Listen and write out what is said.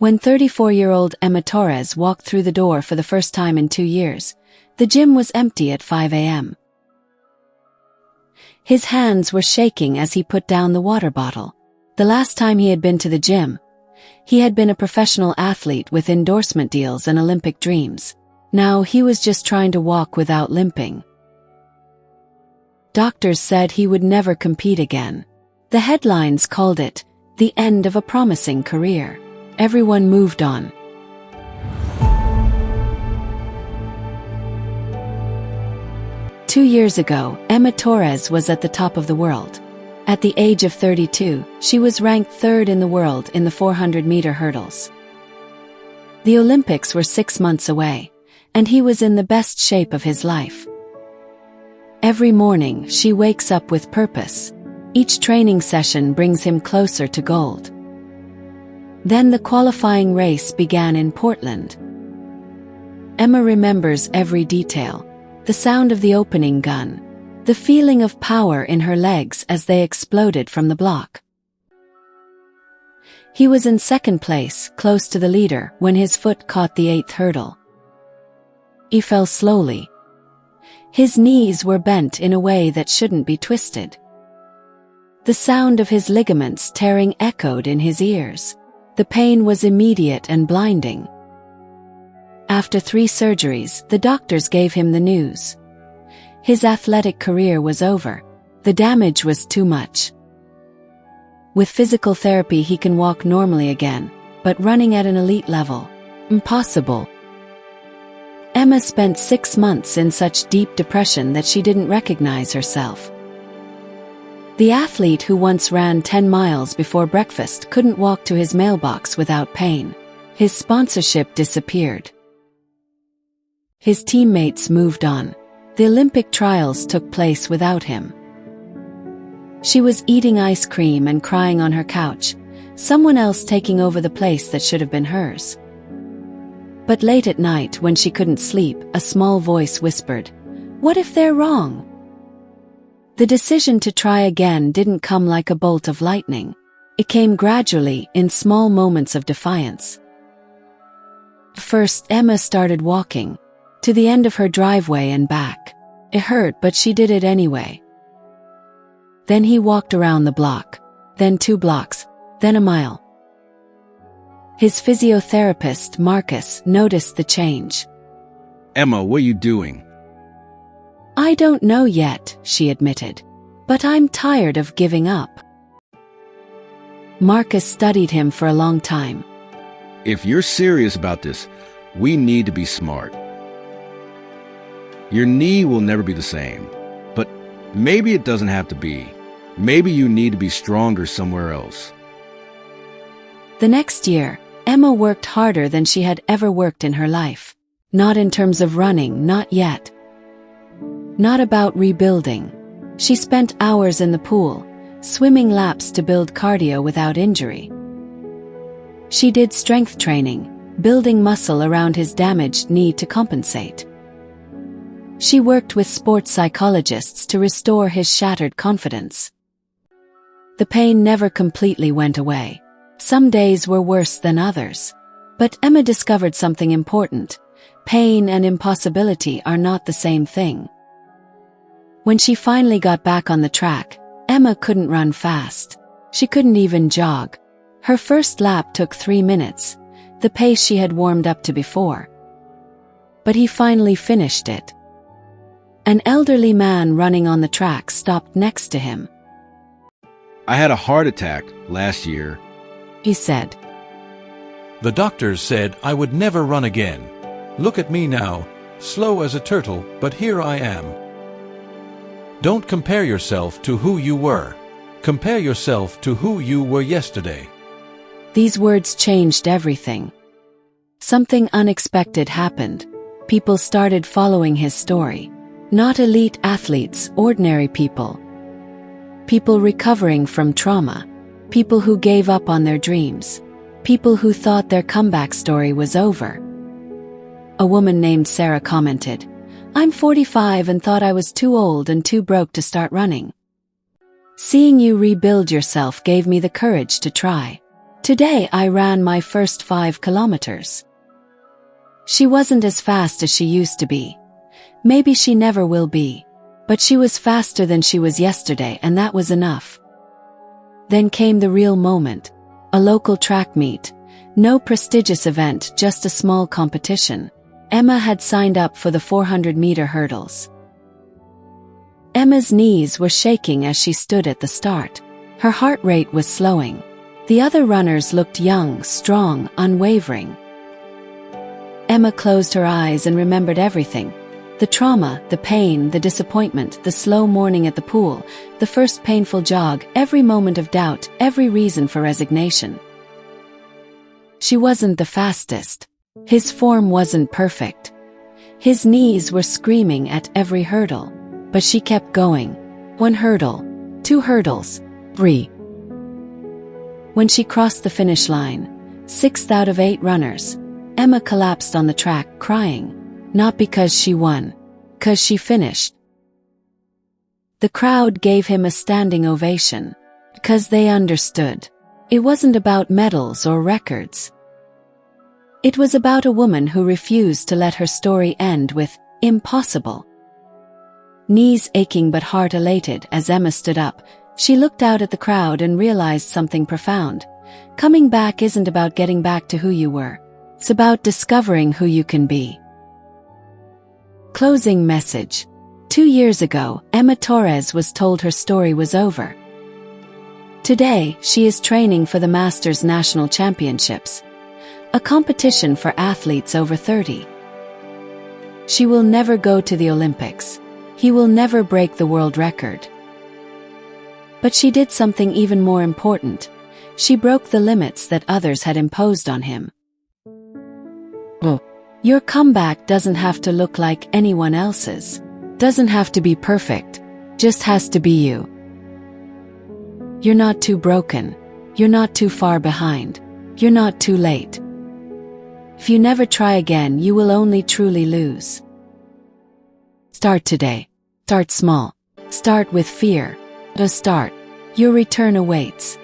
When 34-year-old Emma Torres walked through the door for the first time in 2 years, the gym was empty at 5 a.m. His hands were shaking as he put down the water bottle. The last time he had been to the gym, he had been a professional athlete with endorsement deals and Olympic dreams. Now he was just trying to walk without limping. Doctors said he would never compete again. The headlines called it the end of a promising career. Everyone moved on. Two years ago, Emma Torres was at the top of the world. At the age of 32, she was ranked third in the world in the 400-meter hurdles. The Olympics were 6 months away, and he was in the best shape of his life. Every morning, she wakes up with purpose. Each training session brings him closer to gold. Then the qualifying race began in Portland. Emma remembers every detail. The sound of the opening gun. The feeling of power in her legs as they exploded from the block. He was in second place, close to the leader, when his foot caught the 8th hurdle. He fell slowly. His knees were bent in a way that shouldn't be twisted. The sound of his ligaments tearing echoed in his ears. The pain was immediate and blinding. After 3 surgeries, the doctors gave him the news. His athletic career was over. The damage was too much. With physical therapy he can walk normally again, but running at an elite level, impossible. Emma spent 6 months in such deep depression that she didn't recognize herself. The athlete who once ran 10 miles before breakfast couldn't walk to his mailbox without pain. His sponsorship disappeared. His teammates moved on. The Olympic trials took place without him. She was eating ice cream and crying on her couch, someone else taking over the place that should have been hers. But late at night when she couldn't sleep, a small voice whispered, "What if they're wrong?" The decision to try again didn't come like a bolt of lightning. It came gradually, in small moments of defiance. First, Emma started walking to the end of her driveway and back. It hurt, but she did it anyway. Then he walked around the block, then 2 blocks, then a mile. His physiotherapist, Marcus, noticed the change. "Emma, what are you doing?" "I don't know yet," she admitted. "But I'm tired of giving up." Marcus studied him for a long time. "If you're serious about this, we need to be smart. Your knee will never be the same, but maybe it doesn't have to be. Maybe you need to be stronger somewhere else." The next year, Emma worked harder than she had ever worked in her life. Not in terms of running, not yet. Not about rebuilding. She spent hours in the pool, swimming laps to build cardio without injury. She did strength training, building muscle around his damaged knee to compensate. She worked with sports psychologists to restore his shattered confidence. The pain never completely went away. Some days were worse than others. But Emma discovered something important. Pain and impossibility are not the same thing. When she finally got back on the track, Emma couldn't run fast. She couldn't even jog. Her first lap took 3 minutes, the pace she had warmed up to before. But he finally finished it. An elderly man running on the track stopped next to him. "I had a heart attack last year," he said. "The doctors said I would never run again. Look at me now, slow as a turtle, but here I am." Don't compare yourself to who you were. Compare yourself to who you were yesterday. These words changed everything. Something unexpected happened. People started following his story. Not elite athletes, ordinary people. People recovering from trauma. People who gave up on their dreams. People who thought their comeback story was over. A woman named Sarah commented, "I'm 45 and thought I was too old and too broke to start running. Seeing you rebuild yourself gave me the courage to try." Today I ran my first 5 kilometers. She wasn't as fast as she used to be. Maybe she never will be. But she was faster than she was yesterday, and that was enough. Then came the real moment. A local track meet. No prestigious event, just a small competition. Emma had signed up for the 400-meter hurdles. Emma's knees were shaking as she stood at the start. Her heart rate was slowing. The other runners looked young, strong, unwavering. Emma closed her eyes and remembered everything. The trauma, the pain, the disappointment, the slow morning at the pool, the first painful jog, every moment of doubt, every reason for resignation. She wasn't the fastest. His form wasn't perfect. His knees were screaming at every hurdle. But she kept going. 1 hurdle, 2 hurdles, 3. When she crossed the finish line, 6th out of 8 runners, Emma collapsed on the track, crying. Not because she won, 'cause she finished. The crowd gave him a standing ovation, because they understood. It wasn't about medals or records. It was about a woman who refused to let her story end with impossible. Knees aching but heart elated as Emma stood up, she looked out at the crowd and realized something profound. Coming back isn't about getting back to who you were. It's about discovering who you can be. Closing message. 2 years ago, Emma Torres was told her story was over. Today, she is training for the Masters National Championships, a competition for athletes over 30. She will never go to the Olympics. He will never break the world record. But she did something even more important. She broke the limits that others had imposed on him. Your comeback doesn't have to look like anyone else's. Doesn't have to be perfect. Just has to be you. You're not too broken. You're not too far behind. You're not too late. If you never try again, you will only truly lose. Start today. Start small. Start with fear. Start. Your return awaits.